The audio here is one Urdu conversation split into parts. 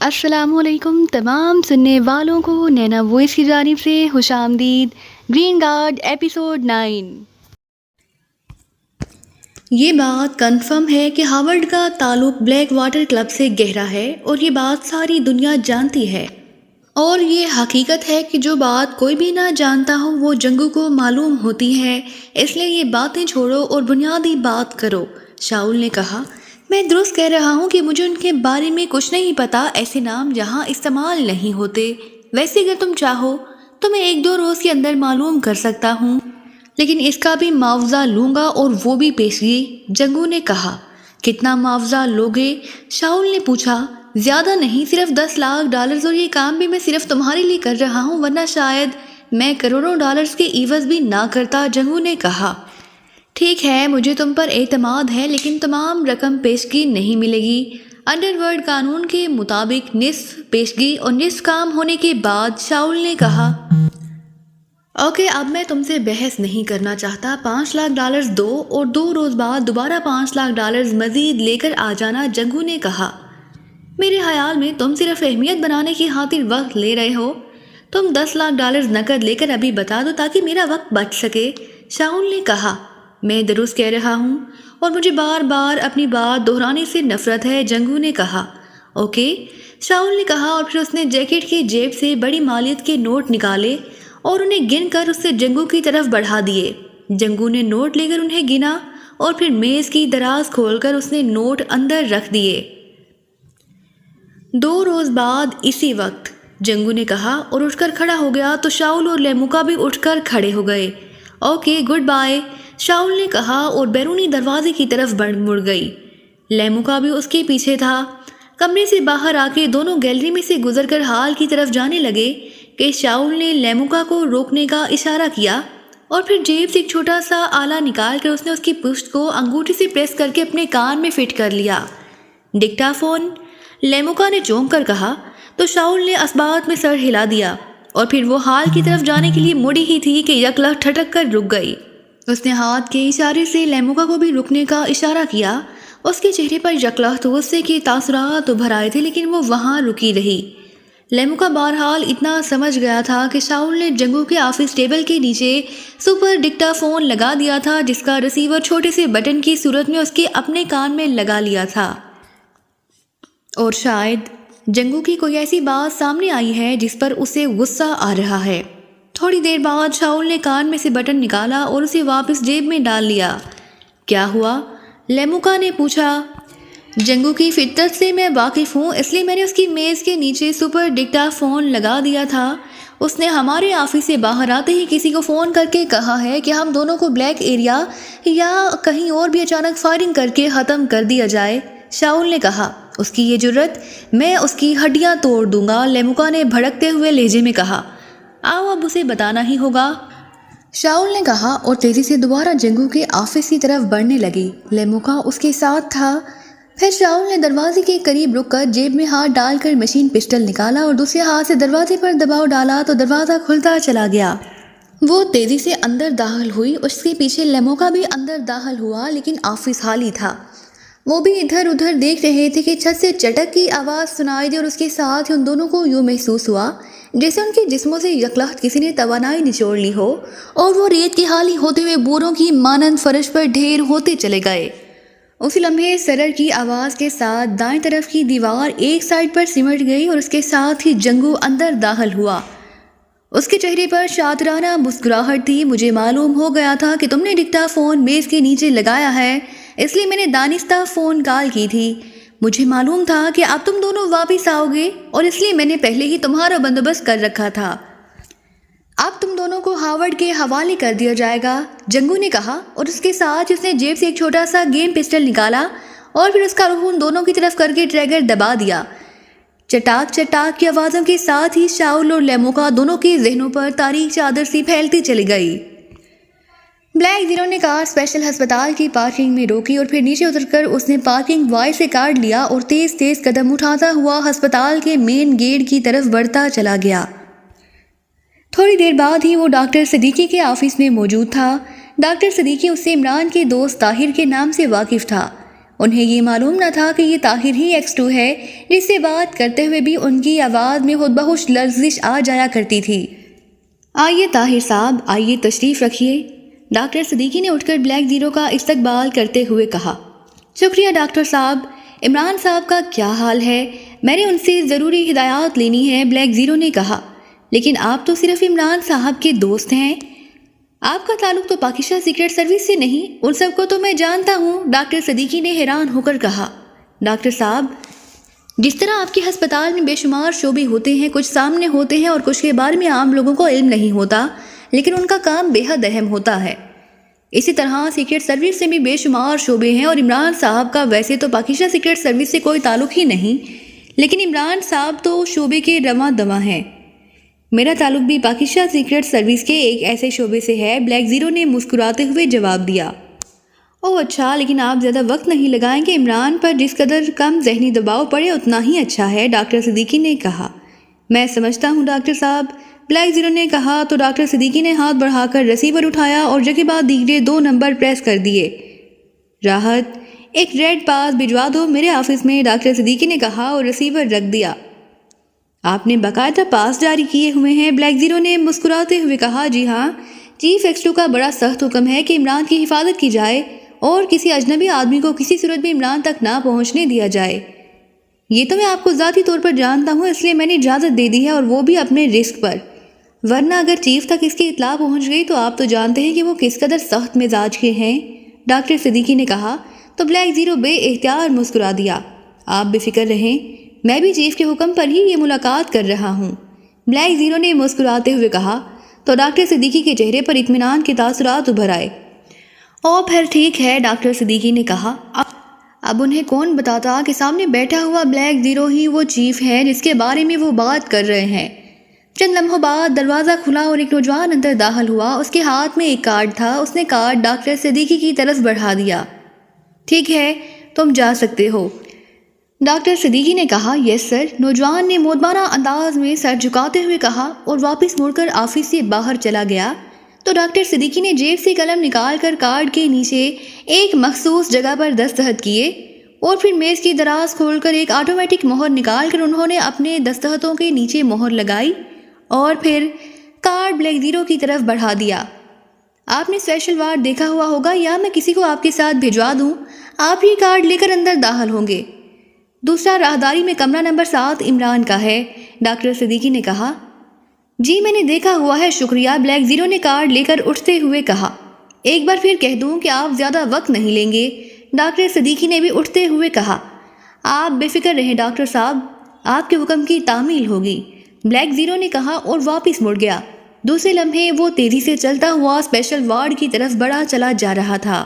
السلام علیکم تمام سننے والوں کو نینا وائس کی جانب سے خوش آمدید۔ Green guard episode 9۔ یہ بات کنفرم ہے کہ ہارورڈ کا تعلق بلیک واٹر کلب سے گہرا ہے اور یہ بات ساری دنیا جانتی ہے، اور یہ حقیقت ہے کہ جو بات کوئی بھی نہ جانتا ہو وہ جنگو کو معلوم ہوتی ہے، اس لیے یہ باتیں چھوڑو اور بنیادی بات کرو۔ شاؤل نے کہا، میں درست کہہ رہا ہوں کہ مجھے ان کے بارے میں کچھ نہیں پتا، ایسے نام یہاں استعمال نہیں ہوتے۔ ویسے اگر تم چاہو تو میں 1-2 روز کے اندر معلوم کر سکتا ہوں، لیکن اس کا بھی معاوضہ لوں گا، اور وہ بھی پیشگی۔ جنگو نے کہا، کتنا معاوضہ لوگے؟ شاؤل نے پوچھا۔ زیادہ نہیں، صرف $10 لاکھ، اور یہ کام بھی میں صرف تمہارے لیے کر رہا ہوں، ورنہ شاید میں کروڑوں ڈالرز کے عوض بھی نہ کرتا۔ جنگو نے کہا، ٹھیک ہے، مجھے تم پر اعتماد ہے، لیکن تمام رقم پیشگی نہیں ملے گی۔ انڈر ورلڈ قانون کے مطابق نصف پیشگی اور نصف کام ہونے کے بعد۔ شاؤل نے کہا، اوکے، اب میں تم سے بحث نہیں کرنا چاہتا۔ $5 لاکھ دو، اور 2 روز بعد دوبارہ $5 لاکھ مزید لے کر آ جانا۔ جنگو نے کہا، میرے خیال میں تم صرف اہمیت بنانے کی خاطر وقت لے رہے ہو۔ تم $10 لاکھ نقد لے کر ابھی بتا دو تاکہ میرا وقت بچ سکے۔ شاؤل نے کہا، میں درست کہہ رہا ہوں، اور مجھے بار بار اپنی بات دہرانے سے نفرت ہے۔ جنگو نے کہا، اوکے۔ شاؤل نے کہا، اور پھر اس نے جیکٹ کی جیب سے بڑی مالیت کے نوٹ نکالے اور انہیں گن کر اسے جنگو کی طرف بڑھا دیے۔ جنگو نے نوٹ لے کر انہیں گنا، اور پھر میز کی دراز کھول کر اس نے نوٹ اندر رکھ دیے۔ 2 روز بعد اسی وقت، جنگو نے کہا، اور اٹھ کر کھڑا ہو گیا تو شاؤل اور لیموکا بھی اٹھ کر کھڑے ہو گئے۔ اوکے، گڈ بائے، شاؤل نے کہا، اور بیرونی دروازے کی طرف مڑ گئی۔ لیموکا بھی اس کے پیچھے تھا۔ کمرے سے باہر آ کے دونوں گیلری میں سے گزر کر ہال کی طرف جانے لگے کہ شاؤل نے لیموکا کو روکنے کا اشارہ کیا، اور پھر جیب سے ایک چھوٹا سا آلہ نکال کر اس نے اس کی پشت کو انگوٹھی سے پریس کر کے اپنے کان میں فٹ کر لیا۔ ڈکٹا فون؟ لیموکا نے چونک کر کہا، تو شاؤل نے اسبات میں سر ہلا دیا، اور پھر وہ ہال کی طرف جانے کے لیے مڑی ہی تھی کہ یکلخت ٹھٹک کر رک گئی۔ اس نے ہاتھ کے اشارے سے لیموکا کو بھی رکنے کا اشارہ کیا۔ اس کے چہرے پر یکلخت غصے کے تاثرات ابھر آئے تھے، لیکن وہ وہاں رکی رہی۔ لیموکا بہرحال اتنا سمجھ گیا تھا کہ شاؤل نے جنگو کے آفس ٹیبل کے نیچے سپر ڈکٹا فون لگا دیا تھا، جس کا ریسیور چھوٹے سے بٹن کی صورت میں اس کے اپنے کان میں لگا لیا تھا، اور شاید جنگو کی کوئی ایسی بات سامنے آئی ہے جس پر اسے غصہ آ رہا ہے۔ تھوڑی دیر بعد شاؤل نے کان میں سے بٹن نکالا اور اسے واپس جیب میں ڈال لیا۔ کیا ہوا؟ لیموکا نے پوچھا۔ جنگو کی فطرت سے میں واقف ہوں، اس لیے میں نے اس کی میز کے نیچے سپر ڈکٹا فون لگا دیا تھا۔ اس نے ہمارے آفس سے باہر آتے ہی کسی کو فون کر کے کہا ہے کہ ہم دونوں کو بلیک ایریا یا کہیں اور بھی اچانک فائرنگ کر کے ختم کر دیا جائے۔ شاؤل نے کہا، اس کی یہ جرت، میں اس کی ہڈیاں توڑ دوں گا۔ لیموکا نے بھڑکتے ہوئے لہجے میں کہا، آؤ اب اسے بتانا ہی ہوگا۔ شاؤل نے کہا، اور تیزی سے دوبارہ جنگو کے آفس کی طرف بڑھنے لگی۔ لیموکا اس کے ساتھ تھا۔ پھر شاؤل نے دروازے کے قریب رک کر جیب میں ہاتھ ڈال کر مشین پسٹل نکالا اور دوسرے ہاتھ سے دروازے پر دباؤ ڈالا تو دروازہ کھلتا چلا گیا۔ وہ تیزی سے اندر داخل ہوئی، اس کے پیچھے لیموکا بھی اندر داخل ہوا، لیکن آفس خالی تھا۔ وہ بھی ادھر ادھر دیکھ رہے تھے کہ چھت سے چٹک کی آواز سنائی دی، اور اس کے ساتھ ہی ان دونوں کو یوں محسوس ہوا جیسے ان کے جسموں سے یکلخت کسی نے توانائی نچوڑ لی ہو، اور وہ ریت کے خالی ہوتے ہوئے بوروں کی مانند فرش پر ڈھیر ہوتے چلے گئے۔ اسی لمحے سرر کی آواز کے ساتھ دائیں طرف کی دیوار ایک سائڈ پر سمٹ گئی، اور اس کے ساتھ ہی جنگو اندر داخل ہوا۔ اس کے چہرے پر شاطرانہ مسکراہٹ تھی۔ مجھے معلوم ہو گیا تھا کہ تم نے ڈکٹا فون میز کے نیچے لگایا ہے، اس لیے میں نے دانستہ فون کال کی تھی۔ مجھے معلوم تھا کہ اب تم دونوں واپس آؤ گے، اور اس لیے میں نے پہلے ہی تمہارا بندوبست کر رکھا تھا۔ اب تم دونوں کو ہارورڈ کے حوالے کر دیا جائے گا، جنگو نے کہا، اور اس کے ساتھ اس نے جیب سے ایک چھوٹا سا گیم پسٹل نکالا اور پھر اس کا رخ ان دونوں کی طرف کر کے ٹریگر دبا دیا۔ چٹاک چٹاک کی آوازوں کے ساتھ ہی شاؤل اور لیموکا دونوں کے ذہنوں پر تاریک چادر سی پھیلتی چلی گئی۔ بلیک زیرو نے کار اسپیشل ہسپتال کی پارکنگ میں روکی، اور پھر نیچے اتر کر اس نے پارکنگ وائر سے کارڈ لیا اور تیز تیز قدم اٹھاتا ہوا ہسپتال کے مین گیٹ کی طرف بڑھتا چلا گیا۔ تھوڑی دیر بعد ہی وہ ڈاکٹر صدیقی کے آفس میں موجود تھا۔ ڈاکٹر صدیقی اس سے عمران کے دوست طاہر کے نام سے واقف تھا۔ انہیں یہ معلوم نہ تھا کہ یہ طاہر ہی X2 ہے جس سے بات کرتے ہوئے بھی ان کی آواز میں خود بخود لرزش آ جایا کرتی تھی۔ آئیے طاہر صاحب، آئیے تشریف رکھیے، ڈاکٹر صدیقی نے اٹھ کر بلیک زیرو کا استقبال کرتے ہوئے کہا۔ شکریہ ڈاکٹر صاحب، عمران صاحب کا کیا حال ہے؟ میں نے ان سے ضروری ہدایات لینی ہے، بلیک زیرو نے کہا۔ لیکن آپ تو صرف عمران صاحب کے دوست ہیں، آپ کا تعلق تو پاکستان سیکرٹ سروس سے نہیں، ان سب کو تو میں جانتا ہوں، ڈاکٹر صدیقی نے حیران ہو کر کہا۔ ڈاکٹر صاحب، جس طرح آپ کے ہسپتال میں بے شمار شعبے ہوتے ہیں، کچھ سامنے ہوتے ہیں اور کچھ کے بارے میں عام لوگوں کو علم نہیں ہوتا، لیکن ان کا کام بے حد اہم ہوتا ہے، اسی طرح سیکرٹ سروس سے بھی بے شمار شعبے ہیں، اور عمران صاحب کا ویسے تو پاکستان سیکرٹ سروس سے کوئی تعلق ہی نہیں، لیکن عمران صاحب تو شعبے کے رواں دواں ہیں۔ میرا تعلق بھی پاکستان سیکرٹ سروس کے ایک ایسے شعبے سے ہے، بلیک زیرو نے مسکراتے ہوئے جواب دیا۔ اوہ اچھا، لیکن آپ زیادہ وقت نہیں لگائیں گے، عمران پر جس قدر کم ذہنی دباؤ پڑے اتنا ہی اچھا ہے، ڈاکٹر صدیقی نے کہا۔ میں سمجھتا ہوں ڈاکٹر صاحب، بلیک زیرو نے کہا تو ڈاکٹر صدیقی نے ہاتھ بڑھا کر ریسیور اٹھایا اور جگہ بعد دیگرے 2 نمبر پریس کر دیے۔ راحت، ایک ریڈ پاس بھجوا دو میرے آفس میں، ڈاکٹر صدیقی نے کہا اور ریسیور رکھ دیا۔ آپ نے باقاعدہ پاس جاری کیے ہوئے ہیں، بلیک زیرو نے مسکراتے ہوئے کہا۔ جی ہاں، چیف X2 کا بڑا سخت حکم ہے کہ عمران کی حفاظت کی جائے اور کسی اجنبی آدمی کو کسی صورت بھی عمران تک نہ پہنچنے دیا جائے۔ یہ تو میں آپ کو ذاتی طور پر جانتا ہوں، اس لیے میں نے اجازت دے دی ہے، اور وہ بھی اپنے رسک پر، ورنہ اگر چیف تک اس کی اطلاع پہنچ گئی تو آپ تو جانتے ہیں کہ وہ کس قدر سخت مزاج کے ہیں، ڈاکٹر صدیقی نے کہا تو بلیک زیرو بے اختیار مسکرا دیا۔ آپ بے فکر رہیں، میں بھی چیف کے حکم پر ہی یہ ملاقات کر رہا ہوں، بلیک زیرو نے مسکراتے ہوئے کہا تو ڈاکٹر صدیقی کے چہرے پر اطمینان کے تاثرات ابھر آئے۔ او پھر ٹھیک ہے، ڈاکٹر صدیقی نے کہا۔ اب انہیں کون بتاتا کہ سامنے بیٹھا ہوا بلیک زیرو ہی وہ چیف ہے جس کے بارے میں وہ بات کر رہے ہیں۔ چند لمحوں بعد دروازہ کھلا اور ایک نوجوان اندر داخل ہوا، اس کے ہاتھ میں ایک کارڈ تھا، اس نے کارڈ ڈاکٹر صدیقی کی طرف بڑھا دیا۔ ٹھیک ہے، تم جا سکتے ہو، ڈاکٹر صدیقی نے کہا۔ یس سر، نوجوان نے مودبانہ انداز میں سر جھکاتے ہوئے کہا اور واپس مڑ کر آفس سے باہر چلا گیا تو ڈاکٹر صدیقی نے جیب سے قلم نکال کر کارڈ کے نیچے ایک مخصوص جگہ پر دستخط کیے اور پھر میز کی دراز کھول کر ایک آٹومیٹک مہر نکال کر انہوں نے اپنے دستخطوں کے نیچے مہر لگائی اور پھر کارڈ بلیک زیرو کی طرف بڑھا دیا۔ آپ نے اسپیشل وارڈ دیکھا ہوا ہوگا، یا میں کسی کو آپ کے ساتھ بھجوا دوں، آپ یہ کارڈ لے کر اندر داخل ہوں گے۔ دوسرا راہداری میں کمرہ نمبر 7 عمران کا ہے، ڈاکٹر صدیقی نے کہا۔ جی میں نے دیکھا ہوا ہے، شکریہ، بلیک زیرو نے کارڈ لے کر اٹھتے ہوئے کہا۔ ایک بار پھر کہہ دوں کہ آپ زیادہ وقت نہیں لیں گے، ڈاکٹر صدیقی نے بھی اٹھتے ہوئے کہا۔ آپ بے فکر رہیں ڈاکٹر صاحب، آپ کے حکم کی تعمیل ہوگی، بلیک زیرو نے کہا اور واپس مڑ گیا۔ دوسرے لمحے وہ تیزی سے چلتا ہوا اسپیشل وارڈ کی طرف بڑھا چلا جا رہا تھا۔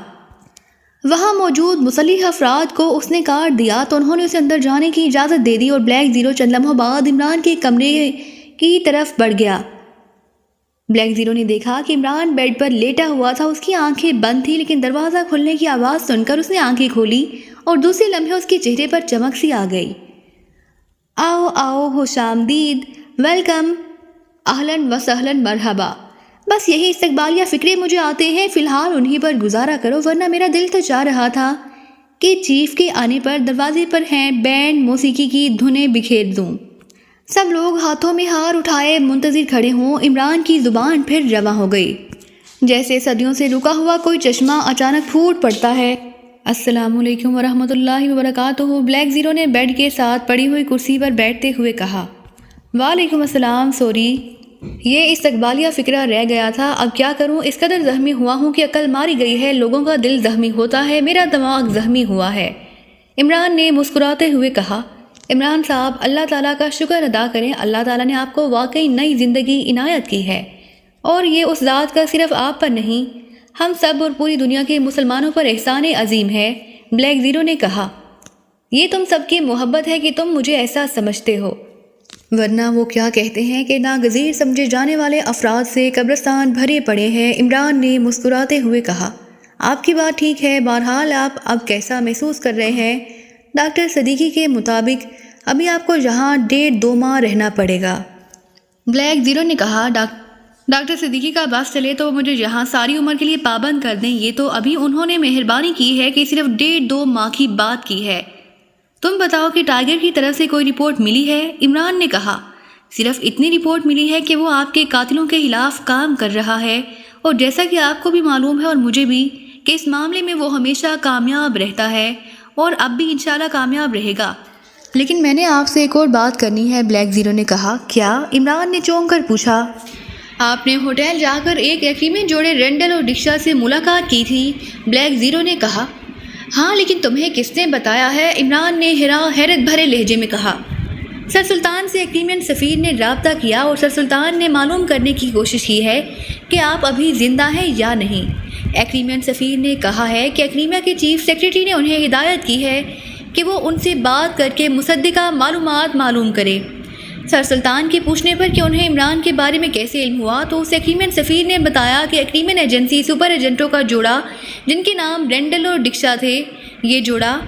وہاں موجود مسلح افراد کو اس نے کارڈ دیا تو انہوں نے اسے اندر جانے کی اجازت دے دی اور بلیک زیرو چند لمحوں بعد عمران کے کمرے کی طرف بڑھ گیا۔ بلیک زیرو نے دیکھا کہ عمران بیڈ پر لیٹا ہوا تھا، اس کی آنکھیں بند تھی، لیکن دروازہ کھلنے کی آواز سن کر اس نے آنکھیں کھولی اور دوسرے لمحے اس کے چہرے پر چمک سی آ گئی۔ آؤ آؤ، خوش آمدید، ویلکم، اہلاً و سہلاً، مرحبا۔ بس یہی استقبالیہ فکرے مجھے آتے ہیں، فی الحال انہی پر گزارا کرو، ورنہ میرا دل تو چاہ رہا تھا کہ چیف کے آنے پر دروازے پر ہیں بینڈ موسیقی کی دھنیں بکھیر دوں، سب لوگ ہاتھوں میں ہار اٹھائے منتظر کھڑے ہوں۔ عمران کی زبان پھر رواں ہو گئی، جیسے صدیوں سے رکا ہوا کوئی چشمہ اچانک پھوٹ پڑتا ہے۔ السلام علیکم ورحمۃ اللہ وبرکاتہ، بلیک زیرو نے بیڈ کے ساتھ پڑی ہوئی کرسی پر بیٹھتے ہوئے کہا۔ وعلیکم السلام، سوری، یہ استقبالیہ فکرہ رہ گیا تھا، اب کیا کروں، اس قدر زخمی ہوا ہوں کہ عقل ماری گئی ہے، لوگوں کا دل زخمی ہوتا ہے، میرا دماغ زخمی ہوا ہے، عمران نے مسکراتے ہوئے کہا۔ عمران صاحب، اللہ تعالیٰ کا شکر ادا کریں، اللہ تعالیٰ نے آپ کو واقعی نئی زندگی عنایت کی ہے، اور یہ اس ذات کا صرف آپ پر نہیں، ہم سب اور پوری دنیا کے مسلمانوں پر احسان عظیم ہے، بلیک زیرو نے کہا۔ یہ تم سب کی محبت ہے کہ تم مجھے ایسا سمجھتے ہو، ورنہ وہ کیا کہتے ہیں کہ ناگزیر سمجھے جانے والے افراد سے قبرستان بھرے پڑے ہیں، عمران نے مسکراتے ہوئے کہا۔ آپ کی بات ٹھیک ہے، بہرحال آپ اب کیسا محسوس کر رہے ہیں؟ ڈاکٹر صدیقی کے مطابق ابھی آپ کو یہاں 1.5-2 ماہ رہنا پڑے گا، بلیک زیرو نے کہا۔ ڈاکٹر صدیقی کا بس چلے تو مجھے یہاں ساری عمر کے لیے پابند کر دیں، یہ تو ابھی انہوں نے مہربانی کی ہے کہ صرف 1.5-2 ماہ کی بات کی ہے۔ تم بتاؤ کہ ٹائیگر کی طرف سے کوئی رپورٹ ملی ہے؟ عمران نے کہا۔ صرف اتنی رپورٹ ملی ہے کہ وہ آپ کے قاتلوں کے خلاف کام کر رہا ہے، اور جیسا کہ آپ کو بھی معلوم ہے اور مجھے بھی کہ اس معاملے میں وہ ہمیشہ کامیاب رہتا ہے اور اب بھی انشاءاللہ کامیاب رہے گا۔ لیکن میں نے آپ سے ایک اور بات کرنی ہے، بلیک زیرو نے کہا۔ کیا؟ عمران نے چونک کر پوچھا۔ آپ نے ہوٹل جا کر ایک ایگریمنٹ جوڑے رینڈل اور ڈکشا سے ملاقات کی تھی، بلیک زیرو نے کہا۔ ہاں، لیکن تمہیں کس نے بتایا ہے؟ عمران نے حیرت بھرے لہجے میں کہا۔ سر سلطان سے ایگریمنٹ سفیر نے رابطہ کیا اور سر سلطان نے معلوم کرنے کی کوشش کی ہے کہ آپ ابھی زندہ ہیں یا نہیں۔ ایگریمنٹ سفیر نے کہا ہے کہ ایگریما کے چیف سیکریٹری نے انہیں ہدایت کی ہے کہ وہ ان سے بات کر کے مصدقہ معلومات معلوم کرے۔ سر سلطان کے پوچھنے پر کہ انہیں عمران کے بارے میں کیسے علم ہوا تو اس ایگریمنٹ سفیر نے بتایا کہ ایگریمنٹ ایجنسی سپر ایجنٹوں کا جوڑا جن کے نام رینڈل اور ڈکشا تھے، یہ جوڑا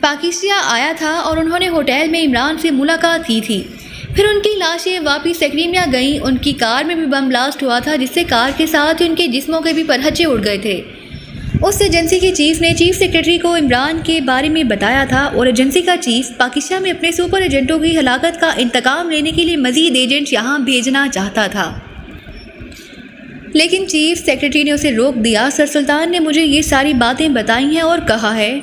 پاکستان آیا تھا اور انہوں نے ہوٹل میں عمران سے ملاقات کی تھی۔ پھر ان کی لاشیں واپس ایگریما گئیں۔ ان کی کار میں بھی بم بلاسٹ ہوا تھا جس سے کار کے ساتھ ان کے جسموں کے بھی پرہچے اڑ گئے تھے۔ اس ایجنسی کے چیف نے چیف سیکریٹری کو عمران کے بارے میں بتایا تھا اور ایجنسی کا چیف پاکستان میں اپنے سپر ایجنٹوں کی ہلاکت کا انتقام لینے کے لیے مزید ایجنٹ یہاں بھیجنا چاہتا تھا، لیکن چیف سیکریٹری نے اسے روک دیا۔ سر سلطان نے مجھے یہ ساری باتیں بتائی ہیں اور کہا ہے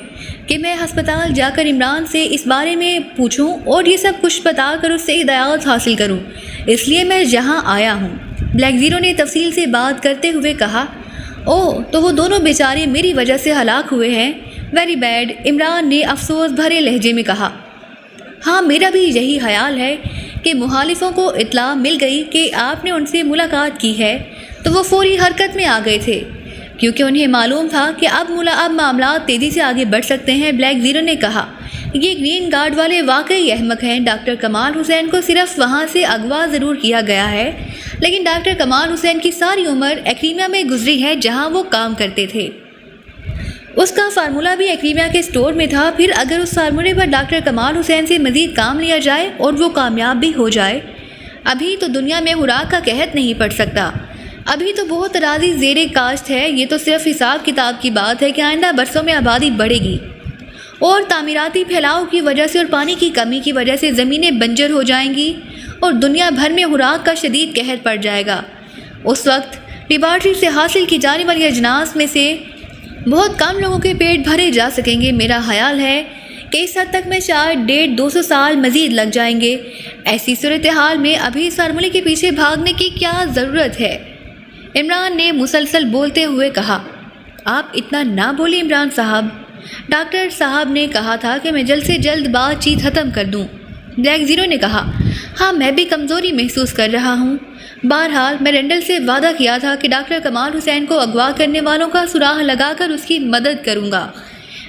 کہ میں ہسپتال جا کر عمران سے اس بارے میں پوچھوں اور یہ سب کچھ بتا کر اس سے ہدایات حاصل کروں، اس لیے میں یہاں آیا ہوں۔ بلیک زیرو نے تفصیل سے بات کرتے ہوئے کہا۔ اوہ، تو وہ دونوں بیچارے میری وجہ سے ہلاک ہوئے ہیں؟ ویری بیڈ، عمران نے افسوس بھرے لہجے میں کہا۔ ہاں، میرا بھی یہی خیال ہے کہ مخالفوں کو اطلاع مل گئی کہ آپ نے ان سے ملاقات کی ہے تو وہ فوری حرکت میں آ گئے تھے کیونکہ انہیں معلوم تھا کہ اب معاملات تیزی سے آگے بڑھ سکتے ہیں۔ بلیک زیرو نے کہا۔ یہ گرین کارڈ والے واقعی احمق ہیں۔ ڈاکٹر کمال حسین کو صرف وہاں سے اغوا ضرور کیا گیا ہے، لیکن ڈاکٹر کمال حسین کی ساری عمر ایگریما میں گزری ہے جہاں وہ کام کرتے تھے۔ اس کا فارمولہ بھی ایگریما کے سٹور میں تھا۔ پھر اگر اس فارمولے پر ڈاکٹر کمال حسین سے مزید کام لیا جائے اور وہ کامیاب بھی ہو جائے، ابھی تو دنیا میں خوراک کا قحط نہیں پڑ سکتا۔ ابھی تو بہت اراضی زیر کاشت ہے۔ یہ تو صرف حساب کتاب کی بات ہے کہ آئندہ برسوں میں آبادی بڑھے گی اور تعمیراتی پھیلاؤ کی وجہ سے اور پانی کی کمی کی وجہ سے زمینیں بنجر ہو جائیں گی اور دنیا بھر میں خوراک کا شدید قحط پڑ جائے گا۔ اس وقت لیبارٹری سے حاصل کی جانے والی اجناس میں سے بہت کم لوگوں کے پیٹ بھرے جا سکیں گے۔ میرا خیال ہے کہ اس حد تک میں شاید 150-200 سال مزید لگ جائیں گے۔ ایسی صورتحال میں ابھی اس فارمولے کے پیچھے بھاگنے کی کیا ضرورت ہے؟ عمران نے مسلسل بولتے ہوئے کہا۔ آپ اتنا نہ بولیں عمران صاحب، ڈاکٹر صاحب نے کہا تھا کہ میں جلد سے جلد بات چیت ختم کر دوں۔ بلیک زیرو نے کہا۔ ہاں، میں بھی کمزوری محسوس کر رہا ہوں۔ بہرحال میں رینڈل سے وعدہ کیا تھا کہ ڈاکٹر کمال حسین کو اغوا کرنے والوں کا سراغ لگا کر اس کی مدد کروں گا۔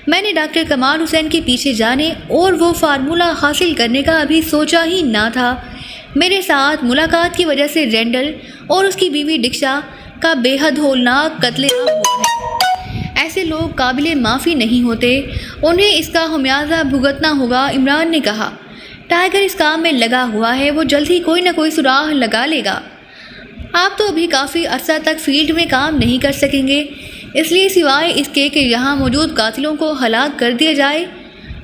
میں نے ڈاکٹر کمال حسین کے پیچھے جانے اور وہ فارمولہ حاصل کرنے کا ابھی سوچا ہی نہ تھا۔ میرے ساتھ ملاقات کی وجہ سے رینڈل اور اس کی بیوی ڈکشا کا بے حد ہولناک قتل عام ہوا ہے۔ ایسے لوگ قابل معافی نہیں ہوتے، انہیں اس کا خمیازہ بھگتنا ہوگا۔ عمران نے کہا۔ ٹائیگر اس کام میں لگا ہوا ہے، وہ جلد ہی کوئی نہ کوئی سراغ لگا لے گا۔ آپ تو ابھی کافی عرصہ تک فیلڈ میں کام نہیں کر سکیں گے، اس لیے سوائے اس کے کہ یہاں موجود قاتلوں کو ہلاک کر دیا جائے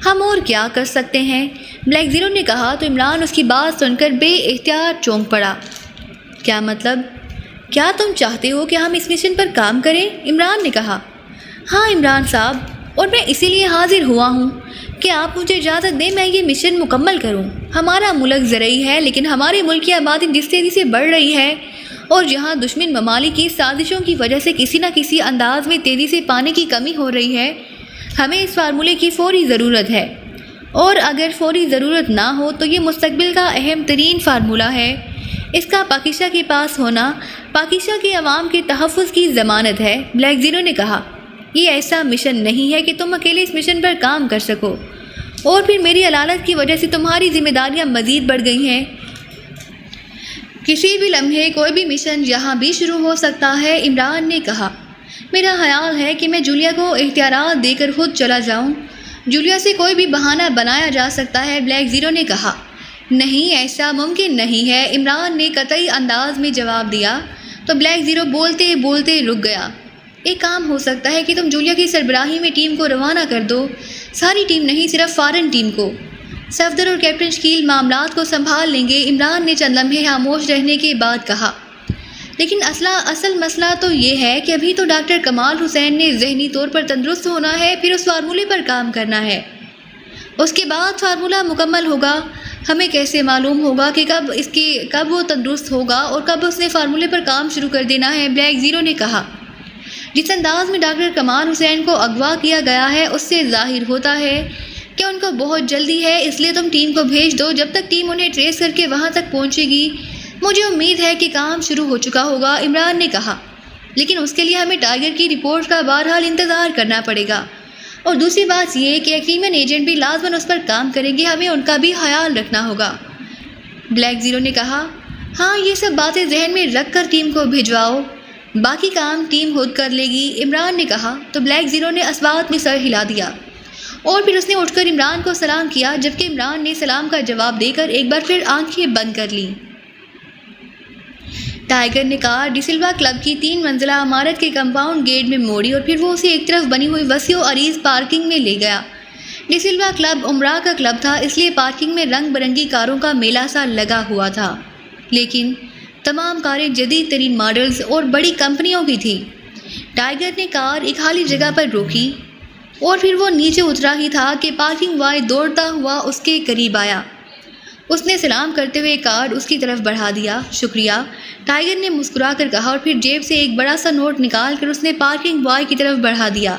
ہم اور کیا کر سکتے ہیں؟ بلیک زیرو نے کہا تو عمران اس کی بات سن کر بے اختیار چونک پڑا۔ کیا مطلب؟ کیا تم چاہتے ہو کہ ہم اس مشن پر کام کریں؟ عمران نے کہا۔ ہاں عمران صاحب، اور میں اسی لیے حاضر ہوا ہوں کہ آپ مجھے اجازت دیں میں یہ مشن مکمل کروں۔ ہمارا ملک زرعی ہے، لیکن ہمارے ملک کی آبادی جس تیزی سے بڑھ رہی ہے اور جہاں دشمن ممالک کی سازشوں کی وجہ سے کسی نہ کسی انداز میں تیزی سے پانی کی کمی ہو رہی ہے، ہمیں اس فارمولے کی فوری ضرورت ہے، اور اگر فوری ضرورت نہ ہو تو یہ مستقبل کا اہم ترین فارمولہ ہے۔ اس کا پاکستان کے پاس ہونا پاکستان کے عوام کے تحفظ کی ضمانت ہے۔ بلیک زیرو نے کہا۔ یہ ایسا مشن نہیں ہے کہ تم اکیلے اس مشن پر کام کر سکو، اور پھر میری علالت کی وجہ سے تمہاری ذمہ داریاں مزید بڑھ گئی ہیں۔ کسی بھی لمحے کوئی بھی مشن یہاں بھی شروع ہو سکتا ہے۔ عمران نے کہا۔ میرا خیال ہے کہ میں جولیا کو اختیارات دے کر خود چلا جاؤں۔ جولیا سے کوئی بھی بہانہ بنایا جا سکتا ہے، بلیک زیرو نے کہا۔ نہیں، ایسا ممکن نہیں ہے، عمران نے قطعی انداز میں جواب دیا۔ تو بلیک زیرو بولتے بولتے رک گیا۔ ایک کام ہو سکتا ہے کہ تم جولیا کی سربراہی میں ٹیم کو روانہ کر دو، ساری ٹیم نہیں، صرف فارن ٹیم کو۔ صفدر اور کیپٹن شکیل معاملات کو سنبھال لیں گے، عمران نے چند لمحے خاموش رہنے کے بعد کہا۔ لیکن اصل مسئلہ تو یہ ہے کہ ابھی تو ڈاکٹر کمال حسین نے ذہنی طور پر تندرست ہونا ہے، پھر اس فارمولے پر کام کرنا ہے۔ اس کے بعد فارمولہ مکمل ہوگا۔ ہمیں کیسے معلوم ہوگا کہ کب وہ تندرست ہوگا اور کب اس نے فارمولے پر کام شروع کر دینا ہے؟ بلیک زیرو نے کہا۔ جس انداز میں ڈاکٹر کمال حسین کو اغوا کیا گیا ہے اس سے ظاہر ہوتا ہے کہ ان کو بہت جلدی ہے، اس لیے تم ٹیم کو بھیج دو۔ جب تک ٹیم انہیں ٹریس کر کے وہاں تک پہنچے گی مجھے امید ہے کہ کام شروع ہو چکا ہوگا، عمران نے کہا۔ لیکن اس کے لیے ہمیں ٹائیگر کی رپورٹ کا بہرحال انتظار کرنا پڑے گا، اور دوسری بات یہ کہ ایگریمنٹ ایجنٹ بھی لازماً اس پر کام کریں گے، ہمیں ان کا بھی خیال رکھنا ہوگا۔ بلیک زیرو نے کہا۔ ہاں، یہ سب باتیں ذہن میں رکھ کر ٹیم کو بھجواؤ، باقی کام ٹیم خود کر لے گی، عمران نے کہا۔ تو بلیک زیرو نے اسبات میں سر ہلا دیا اور پھر اس نے اٹھ کر عمران کو سلام کیا، جبکہ عمران نے سلام کا جواب دے کر ایک بار پھر آنکھیں بند کر لیں۔ ٹائیگر نے کار ڈی سلوا کلب کی 3 منزلہ عمارت کے کمپاؤنڈ گیٹ میں موڑی اور پھر وہ اسے ایک طرف بنی ہوئی وسیع و عریض پارکنگ میں لے گیا۔ ڈی سلوا کلب عمرہ کا کلب تھا، اس لیے پارکنگ میں رنگ برنگی کاروں کا میلہ سا لگا ہوا تھا، لیکن تمام کاریں جدید ترین ماڈلز اور بڑی کمپنیوں کی تھیں۔ ٹائیگر نے کار ایک خالی جگہ پر روکی اور پھر وہ نیچے اترا ہی تھا کہ پارکنگ بوائے دوڑتا ہوا اس کے قریب آیا۔ اس نے سلام کرتے ہوئے کارڈ اس کی طرف بڑھا دیا۔ شکریہ، ٹائیگر نے مسکرا کر کہا اور پھر جیب سے ایک بڑا سا نوٹ نکال کر اس نے پارکنگ بوائے کی طرف بڑھا دیا۔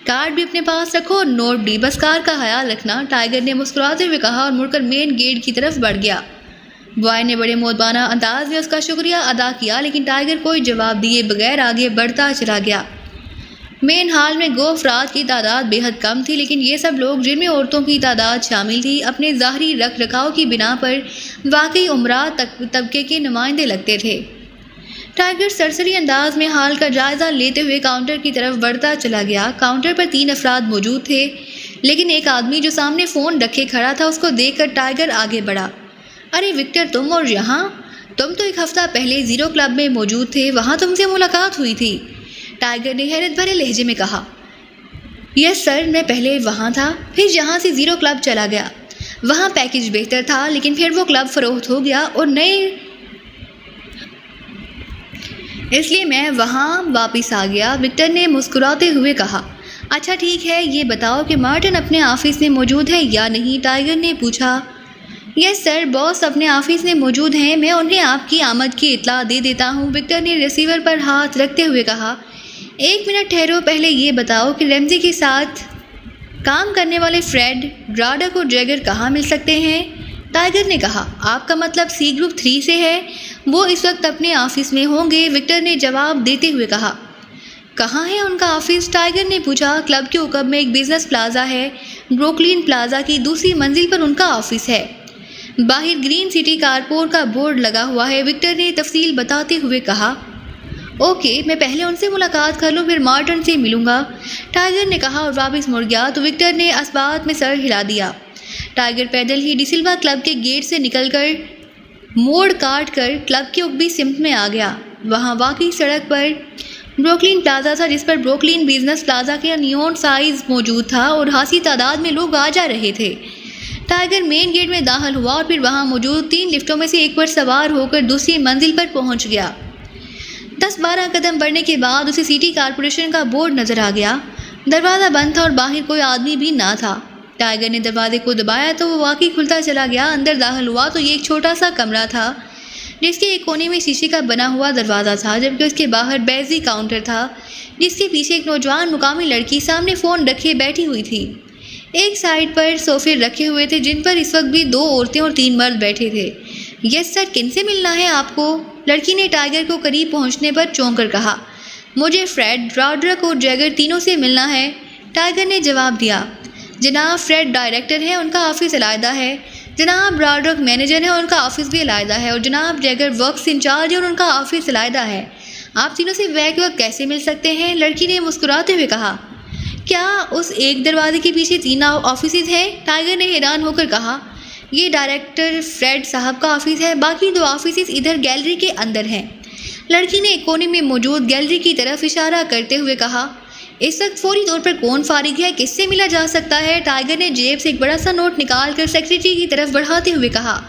کارڈ بھی اپنے پاس رکھو اور نوٹ بھی، بس کار کا خیال رکھنا، ٹائیگر نے مسکراتے ہوئے کہا اور مڑ کر مین گیٹ کی طرف بڑھ گیا۔ بوائے نے بڑے مؤدبانہ انداز میں اس کا شکریہ ادا کیا، لیکن ٹائیگر کوئی جواب دیے بغیر آگے بڑھتا چلا گیا۔ مین ہال میں گو افراد کی تعداد بے حد کم تھی، لیکن یہ سب لوگ جن میں عورتوں کی تعداد شامل تھی اپنے ظاہری رکھ رکھاؤ کی بنا پر واقعی عمرہ طبقے کے نمائندے لگتے تھے۔ ٹائیگر سرسری انداز میں حال کا جائزہ لیتے ہوئے کاؤنٹر کی طرف بڑھتا چلا گیا۔ کاؤنٹر پر 3 افراد موجود تھے، لیکن ایک آدمی جو سامنے فون رکھے کھڑا تھا اس کو دیکھ کر ٹائیگر آگے بڑھا۔ ارے وکٹر، تم اور یہاں؟ تم تو 1 ہفتہ پہلے زیرو کلب میں موجود تھے، وہاں تم سے ملاقات ہوئی تھی، ٹائیگر نے حیرت بھرے لہجے میں کہا۔ یس سر، میں پہلے وہاں تھا، پھر یہاں سے زیرو کلب چلا گیا۔ وہاں پیکیج بہتر تھا، لیکن پھر وہ کلب فروخت ہو گیا اور اس لیے میں وہاں واپس آ گیا، وکٹر نے مسکراتے ہوئے کہا۔ اچھا ٹھیک ہے، یہ بتاؤ کہ مارٹن اپنے آفس میں موجود ہے یا نہیں، ٹائیگر نے پوچھا۔ یس سر، باس اپنے آفس میں موجود ہیں، میں انہیں آپ کی آمد کی اطلاع دے دیتا ہوں، وکٹر نے ریسیور پر ہاتھ رکھتے ہوئے کہا۔ 1 منٹ ٹھہرو، پہلے یہ بتاؤ کہ ریمزی کے ساتھ کام کرنے والے فریڈ، براڈک اور جیگر کہاں مل سکتے ہیں، ٹائیگر نے کہا۔ آپ کا مطلب سی گروپ 3 سے ہے؟ وہ اس وقت اپنے آفس میں ہوں گے، وکٹر نے جواب دیتے ہوئے کہا۔ کہاں ہے ان کا آفس، ٹائیگر نے پوچھا۔ کلب کے عقب میں ایک بزنس پلازا ہے، بروکلین پلازا کی دوسری منزل پر ان کا آفس ہے، باہر گرین سٹی کارپور کا بورڈ لگا ہوا ہے، وکٹر نے تفصیل بتاتے ہوئے کہا۔ اوکے، میں پہلے ان سے ملاقات کر لوں، پھر مارٹن سے ملوں گا، ٹائیگر نے کہا اور واپس مڑ گیا تو وکٹر نے اسبات میں سر ہلا دیا۔ ٹائیگر پیدل ہی ڈی سلوا کلب کے گیٹ سے نکل کر موڑ کاٹ کر کلب کی عقبی سمت میں آ گیا۔ وہاں واقعی سڑک پر بروکلین پلازا تھا، جس پر بروکلین بزنس پلازا کا نیون سائز موجود تھا اور خاصی تعداد میں لوگ آ جا رہے تھے۔ ٹائیگر مین گیٹ میں داخل ہوا اور پھر وہاں موجود 3 لفٹوں میں سے ایک پر سوار ہو کر دوسری منزل پر پہنچ گیا۔ 10-12 قدم بڑھنے کے بعد اسے سٹی کارپوریشن کا بورڈ نظر آ گیا۔ دروازہ بند تھا اور باہر کوئی آدمی بھی نہ تھا۔ ٹائیگر نے دروازے کو دبایا تو وہ واقعی کھلتا چلا گیا۔ اندر داخل ہوا تو یہ ایک چھوٹا سا کمرہ تھا، جس کے ایک کونے میں شیشے کا بنا ہوا دروازہ تھا، جبکہ اس کے باہر بیزی کاؤنٹر تھا، جس کے پیچھے ایک نوجوان مقامی لڑکی سامنے فون رکھے بیٹھی ہوئی تھی۔ ایک سائڈ پر صوفے رکھے ہوئے تھے جن پر اس وقت بھی 2 عورتیں اور 3 مرد بیٹھے تھے۔ یس سر، کن سے ملنا ہے آپ کو، لڑکی نے ٹائیگر کو قریب پہنچنے پر چونک کر کہا۔ مجھے فریڈ، براڈرک اور جیگر تینوں سے ملنا ہے، ٹائیگر نے جواب دیا۔ جناب فریڈ ڈائریکٹر ہیں، ان کا آفس علیحدہ ہے، جناب براڈرک مینیجر ہیں، ان کا آفس بھی علیحدہ ہے، اور جناب جیگر ورکس انچارج ہیں اور ان کا آفس علیحدہ ہے۔ آپ تینوں سے بیک وقت کیسے مل سکتے ہیں، لڑکی نے مسکراتے ہوئے کہا۔ کیا اس ایک دروازے کے پیچھے 3 آفسز ہیں، ٹائیگر نے حیران ہو کر کہا۔ یہ ڈائریکٹر فریڈ صاحب کا آفس ہے، باقی 2 آفیسز ادھر گیلری کے اندر ہیں۔ لڑکی نے ایک کونے میں موجود گیلری کی طرف اشارہ کرتے ہوئے کہا، اس وقت فوری طور پر کون فارغ ہے، کس سے ملا جا سکتا ہے؟ ٹائیگر نے جیب سے ایک بڑا سا نوٹ نکال کر سیکرٹری کی طرف بڑھاتے ہوئے کہا۔